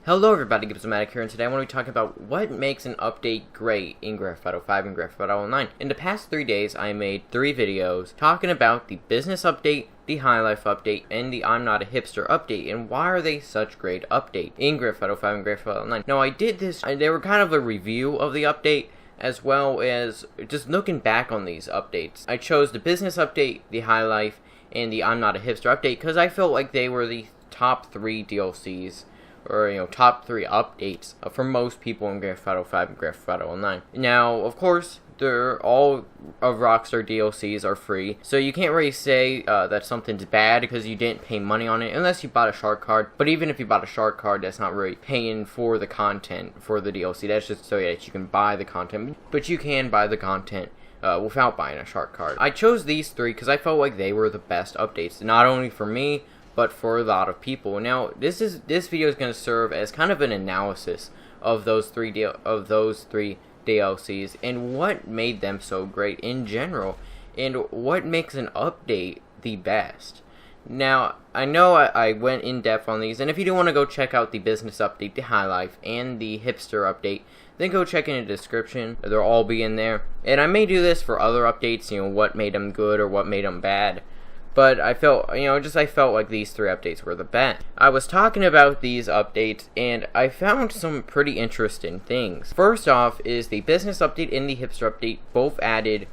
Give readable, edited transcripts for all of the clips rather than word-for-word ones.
Hello everybody, Gibsomatic here, and today I want to be talking about what makes an update great in Grand Theft Auto 5 and Grand Theft Auto Online. In the past 3 days, I made 3 videos talking about the business update, the High Life update, and the I'm Not A Hipster update, and why are they such great updates in Grand Theft Auto 5 and Grand Theft Auto Online. Now, I did this, they were kind of a review of the update, as well as just looking back on these updates. I chose the business update, the High Life, and the I'm Not A Hipster update, because I felt like they were the top 3 DLCs, or, top 3 updates for most people in Grand Theft Auto 5 and Grand Theft Auto Online. Now, of course, all of Rockstar DLCs are free, so you can't really say that something's bad because you didn't pay money on it, unless you bought a shark card. But even if you bought a shark card, that's not really paying for the content for the DLC. That's just so that you can buy the content, but you can buy the content without buying a shark card. I chose these 3 because I felt like they were the best updates, not only for me, but for a lot of people. Now, this video is going to serve as kind of an analysis of those three DLCs and what made them so great in general, and what makes an update the best. Now, I know I went in depth on these, and if you do want to go check out the business update, the High Life, and the Hipster update, then go check in the description. They'll all be in there. And I may do this for other updates, what made them good or what made them bad. But I felt, I felt like these 3 updates were the best. I was talking about these updates, and I found some pretty interesting things. First off is the business update and the hipster update both added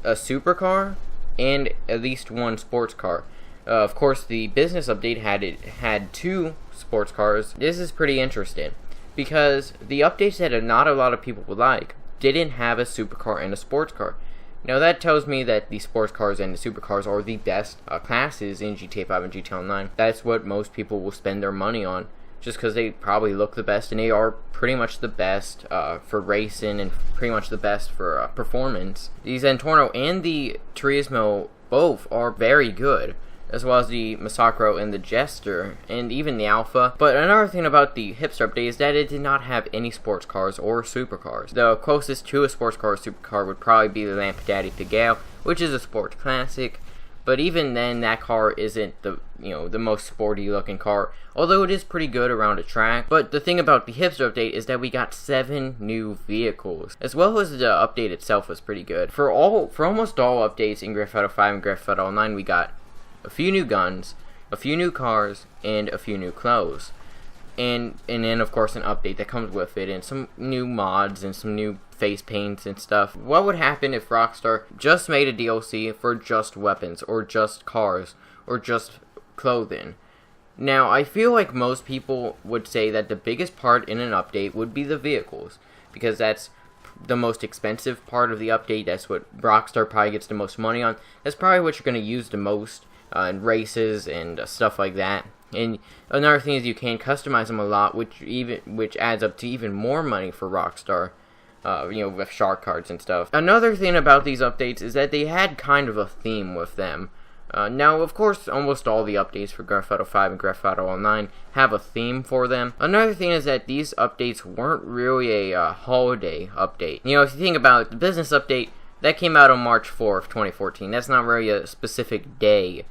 a supercar and at least 1 sports car. Of course, the business update had 2 sports cars. This is pretty interesting because the updates that not a lot of people would like didn't have a supercar and a sports car. Now, that tells me that the sports cars and the supercars are the best classes in GTA 5 and GTA Online. That's what most people will spend their money on, just because they probably look the best, and they are pretty much the best for racing and pretty much the best for performance. The Zentorno and the Turismo both are very good, as well as the Massacro and the Jester, and even the Alpha. But another thing about the hipster update is that it did not have any sports cars or supercars. The closest to a sports car or supercar would probably be the Lampadati Pagale, which is a sports classic. But even then, that car isn't the most sporty looking car, although it is pretty good around a track. But the thing about the hipster update is that we got 7 new vehicles, as well as the update itself was pretty good. For almost all updates in Grand Theft Auto 5 and Grand Theft Auto Online, we got a few new guns, a few new cars, and a few new clothes. And then, of course, an update that comes with it, and some new mods, and some new face paints and stuff. What would happen if Rockstar just made a DLC for just weapons, or just cars, or just clothing? Now, I feel like most people would say that the biggest part in an update would be the vehicles, because that's the most expensive part of the update. That's what Rockstar probably gets the most money on. That's probably what you're going to use the most in races and stuff like that. And another thing is you can customize them a lot, which adds up to even more money for Rockstar, with shark cards and stuff. Another thing about these updates is that they had kind of a theme with them. Now, of course, almost all the updates for Grand Theft Auto 5 and Grand Theft Auto Online have a theme for them. Another thing is that these updates weren't really a holiday update. If you think about it, the business update, that came out on March 4th, 2014. That's not really a specific day.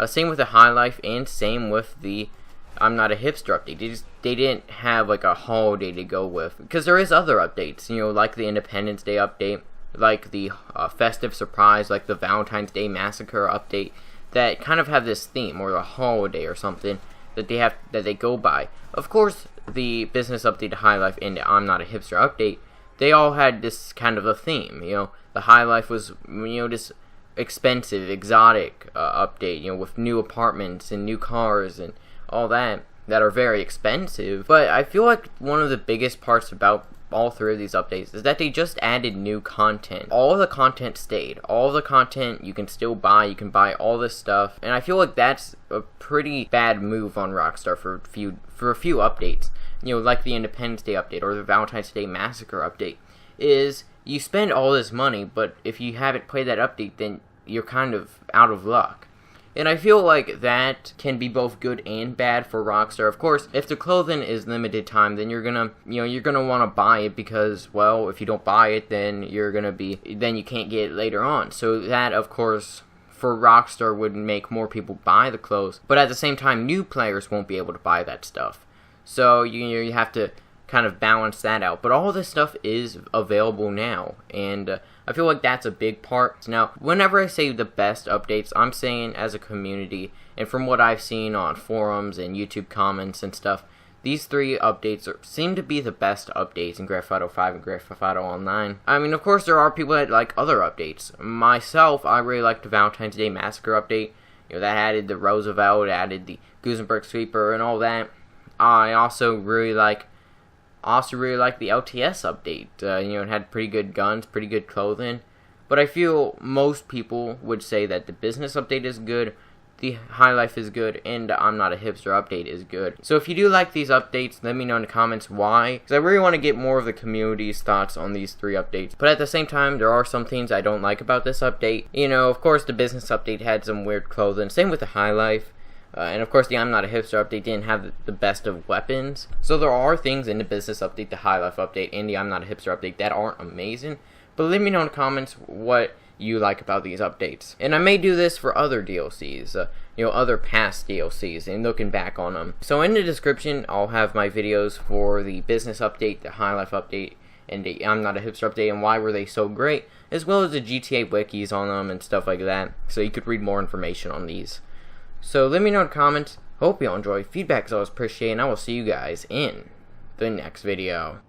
Same with the High Life, and same with the I'm Not A Hipster update. They didn't have like a holiday to go with, because there is other updates, like the Independence Day update, like the Festive Surprise, like the Valentine's Day Massacre update, that kind of have this theme, or a holiday or something that they go by. Of course, the business update, the High Life, and the I'm Not A Hipster update, they all had this kind of a theme. The High Life was this expensive, exotic update, with new apartments and new cars and all that are very expensive. But I feel like one of the biggest parts about all 3 of these updates is that they just added new content. All the content stayed. All the content you can still buy. You can buy all this stuff, and I feel like that's a pretty bad move on Rockstar for a few updates. Like the Independence Day update or the Valentine's Day Massacre update. Is you spend all this money, but if you haven't played that update, then you're kind of out of luck. And I feel like that can be both good and bad for Rockstar. Of course, if the clothing is limited time, then you're gonna want to buy it, because, well, if you don't buy it, then then you can't get it later on. So that, of course, for Rockstar would make more people buy the clothes, but at the same time, new players won't be able to buy that stuff. So you have to kind of balance that out. But all this stuff is available now, and I feel like that's a big part. Now, whenever I say the best updates, I'm saying as a community, and from what I've seen on forums and YouTube comments and stuff, these 3 updates seem to be the best updates in Grand Theft Auto 5 and Grand Theft Auto Online. I mean, of course, there are people that like other updates. Myself, I really liked the Valentine's Day Massacre update. That added the Roosevelt, added the Gusenberg Sweeper, and all that. I also really like the LTS update. It had pretty good guns, pretty good clothing. But I feel most people would say that the business update is good, the High Life is good, and the I'm Not A Hipster update is good. So if you do like these updates, let me know in the comments why, because I really want to get more of the community's thoughts on these 3 updates. But at the same time, there are some things I don't like about this update. Of course, the business update had some weird clothing, same with the High Life. And of course, the I'm Not A Hipster update didn't have the best of weapons. So there are things in the business update, the High Life update, and the I'm Not A Hipster update that aren't amazing. But let me know in the comments what you like about these updates. And I may do this for other DLCs, other past DLCs, and looking back on them. So in the description, I'll have my videos for the business update, the High Life update, and the I'm Not A Hipster update, and why were they so great, as well as the GTA wikis on them and stuff like that, so you could read more information on these. So let me know in the comments. Hope you all enjoy. Feedback is always appreciated, and I will see you guys in the next video.